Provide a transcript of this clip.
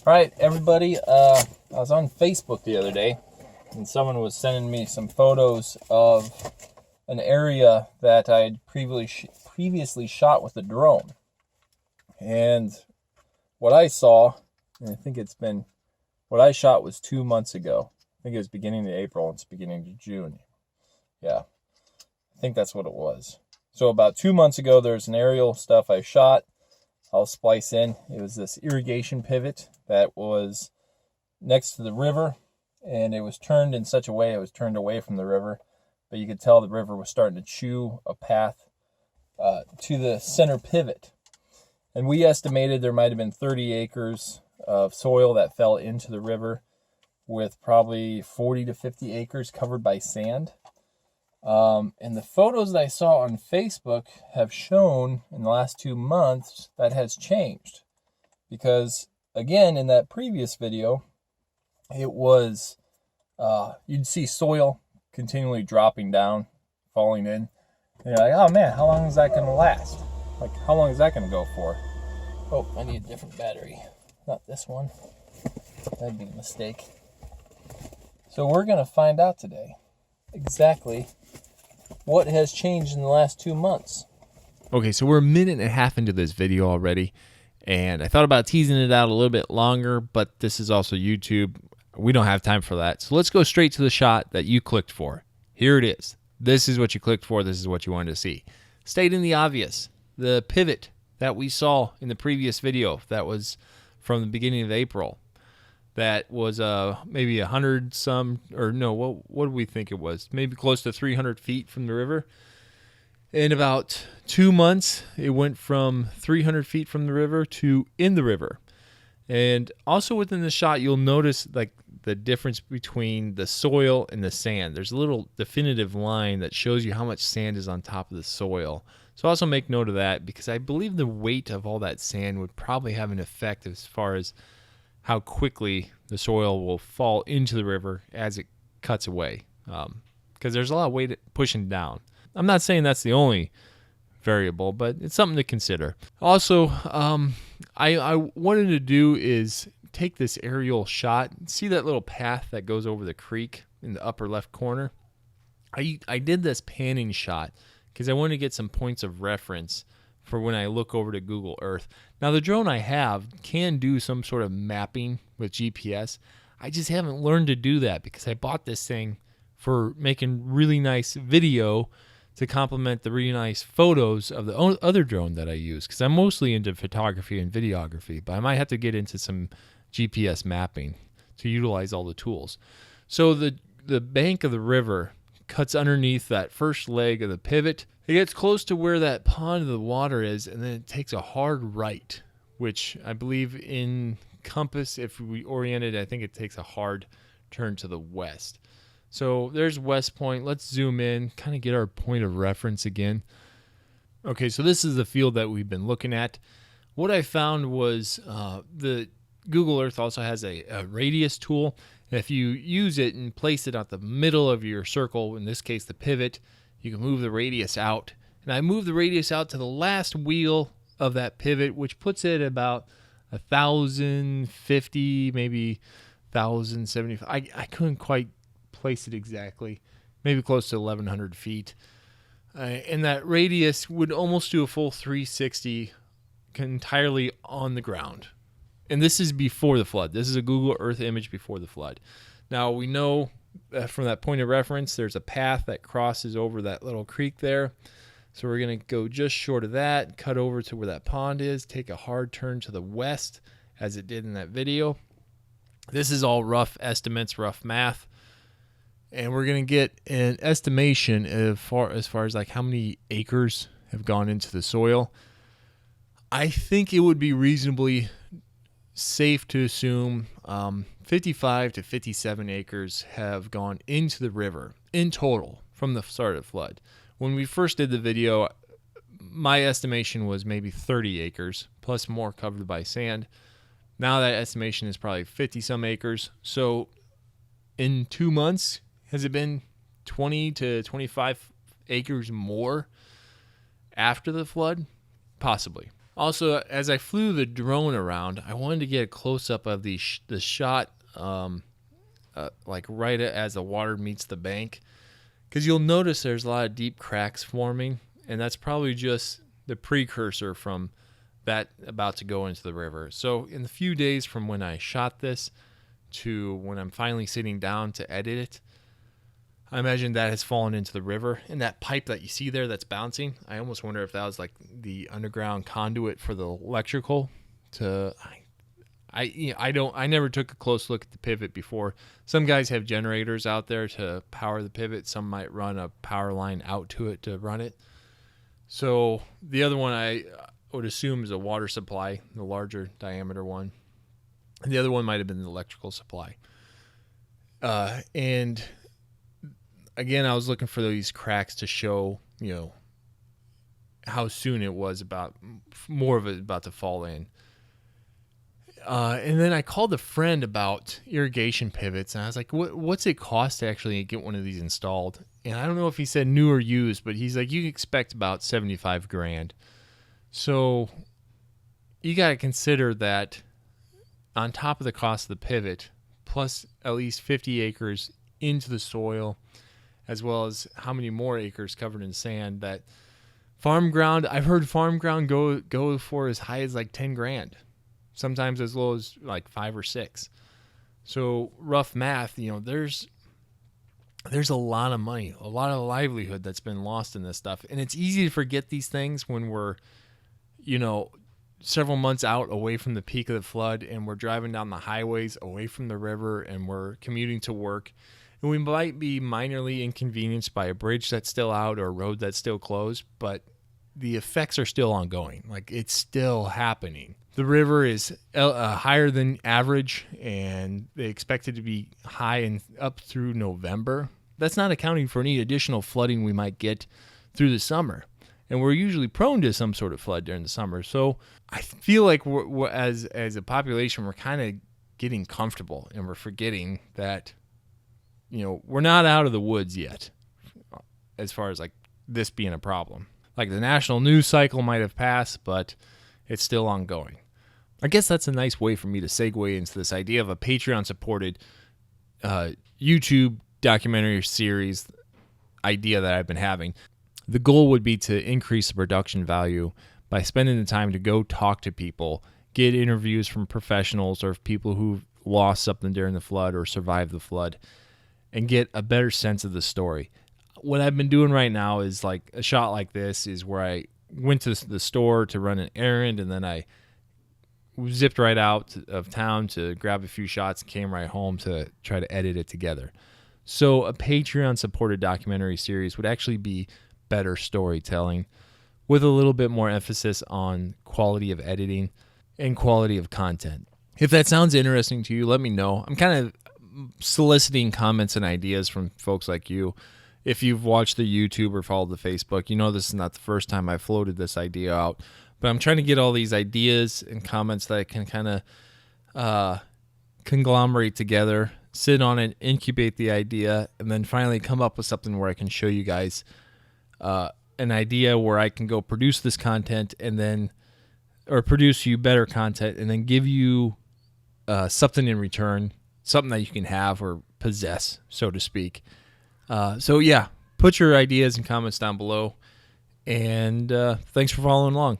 All right, everybody. I was on Facebook the other day, and someone was sending me some photos of an area that I had previously shot with a drone. And what I saw, and I think what I shot was 2 months ago. I think it was beginning of April, it's beginning of June. Yeah, I think that's what it was. So about 2 months ago, there's an aerial stuff I shot. I'll splice in. It was this irrigation pivot that was next to the river, and it was turned in such a way it was turned away from the river, but you could tell the river was starting to chew a path to the center pivot. And we estimated there might have been 30 acres of soil that fell into the river, with probably 40 to 50 acres covered by sand. And the photos that I saw on Facebook have shown in the last 2 months that has changed. Because, again, in that previous video, it was, you'd see soil continually dropping down, falling in. And you're like, oh man, how long is that going to last? Like, how long is that going to go for? Oh, I need a different battery. Not this one. That'd be a mistake. So we're going to find out today exactly what has changed in the last 2 months. Okay, so we're a minute and a half into this video already, and I thought about teasing it out a little bit longer, but this is also YouTube. We don't have time for that. So let's go straight to the shot that you clicked for. Here it is. This is what you clicked for. This is what you wanted to see. Stating the obvious, the pivot that we saw in the previous video that was from the beginning of April, that was maybe 100 some, or no, what do we think it was? Maybe close to 300 feet from the river. In about 2 months, it went from 300 feet from the river to in the river. And also within the shot, you'll notice like the difference between the soil and the sand. There's a little definitive line that shows you how much sand is on top of the soil. So also make note of that, because I believe the weight of all that sand would probably have an effect as far as how quickly the soil will fall into the river as it cuts away, because there's a lot of weight pushing down. I'm not saying that's the only variable, but it's something to consider. Also, I wanted to do is take this aerial shot. See that little path that goes over the creek in the upper left corner? I did this panning shot because I wanted to get some points of reference for when I look over to Google Earth. Now, the drone I have can do some sort of mapping with GPS. I just haven't learned to do that because I bought this thing for making really nice video to complement the really nice photos of the other drone that I use, because I'm mostly into photography and videography, but I might have to get into some GPS mapping to utilize all the tools. So the bank of the river cuts underneath that first leg of the pivot. It gets close to where that pond of the water is, and then it takes a hard right, which I believe in compass, if we orient it, I think it takes a hard turn to the west. So there's West Point. Let's zoom in, kind of get our point of reference again. Okay, so this is the field that we've been looking at. What I found was the Google Earth also has a radius tool. And if you use it and place it at the middle of your circle, in this case the pivot, you can move the radius out. And I moved the radius out to the last wheel of that pivot, which puts it about 1,050, maybe 1,075. I couldn't quite place it exactly. Maybe close to 1,100 feet. And that radius would almost do a full 360 entirely on the ground. And this is before the flood. This is a Google Earth image before the flood. Now, we know from that point of reference, there's a path that crosses over that little creek there. So we're going to go just short of that, cut over to where that pond is, take a hard turn to the west, as it did in that video. This is all rough estimates, rough math. And we're going to get an estimation as far as like how many acres have gone into the soil. I think it would be reasonably safe to assume 55 to 57 acres have gone into the river in total from the start of the flood. When we first did the video, my estimation was maybe 30 acres, plus more covered by sand. Now that estimation is probably 50 some acres. So in 2 months, has it been 20 to 25 acres more after the flood? Possibly. Also, as I flew the drone around, I wanted to get a close-up of the shot, like right as the water meets the bank. Because you'll notice there's a lot of deep cracks forming, and that's probably just the precursor from that about to go into the river. So in the few days from when I shot this to when I'm finally sitting down to edit it, I imagine that has fallen into the river. And that pipe that you see there that's bouncing, I almost wonder if that was like the underground conduit for the electrical. I never took a close look at the pivot before. Some guys have generators out there to power the pivot. Some might run a power line out to it to run it. So the other one I would assume is a water supply, the larger diameter one. And the other one might have been the electrical supply. And again, I was looking for these cracks to show, how soon it was more of it about to fall in. And then I called a friend about irrigation pivots, and I was like, what's it cost to actually get one of these installed? And I don't know if he said new or used, but he's like, you expect about $75,000. So you got to consider that on top of the cost of the pivot, plus at least 50 acres into the soil, as well as how many more acres covered in sand, that farm ground, I've heard farm ground go for as high as like $10,000. Sometimes as low as like 5 or 6. So rough math, there's a lot of money, a lot of livelihood that's been lost in this stuff. And it's easy to forget these things when we're, several months out away from the peak of the flood, and we're driving down the highways away from the river, and we're commuting to work. And we might be minorly inconvenienced by a bridge that's still out or a road that's still closed, but the effects are still ongoing. Like, it's still happening. The river is higher than average, and they expect it to be high and up through November. That's not accounting for any additional flooding we might get through the summer. And we're usually prone to some sort of flood during the summer. So I feel like we're as a population, we're kind of getting comfortable, and we're forgetting that, we're not out of the woods yet as far as like this being a problem. Like, the national news cycle might have passed, but it's still ongoing. I guess that's a nice way for me to segue into this idea of a Patreon-supported YouTube documentary series idea that I've been having. The goal would be to increase the production value by spending the time to go talk to people, get interviews from professionals or people who've lost something during the flood or survived the flood, and get a better sense of the story. What I've been doing right now is like a shot like this is where I went to the store to run an errand, and then I zipped right out of town to grab a few shots and came right home to try to edit it together. So a Patreon-supported documentary series would actually be better storytelling with a little bit more emphasis on quality of editing and quality of content. If that sounds interesting to you, let me know. I'm kind of soliciting comments and ideas from folks like you. If you've watched the YouTube or followed the Facebook, this is not the first time I floated this idea out. But I'm trying to get all these ideas and comments that I can kind of conglomerate together, sit on it, incubate the idea, and then finally come up with something where I can show you guys an idea where I can go produce this content or produce you better content, and then give you something in return, something that you can have or possess, so to speak. So yeah, put your ideas and comments down below, and thanks for following along.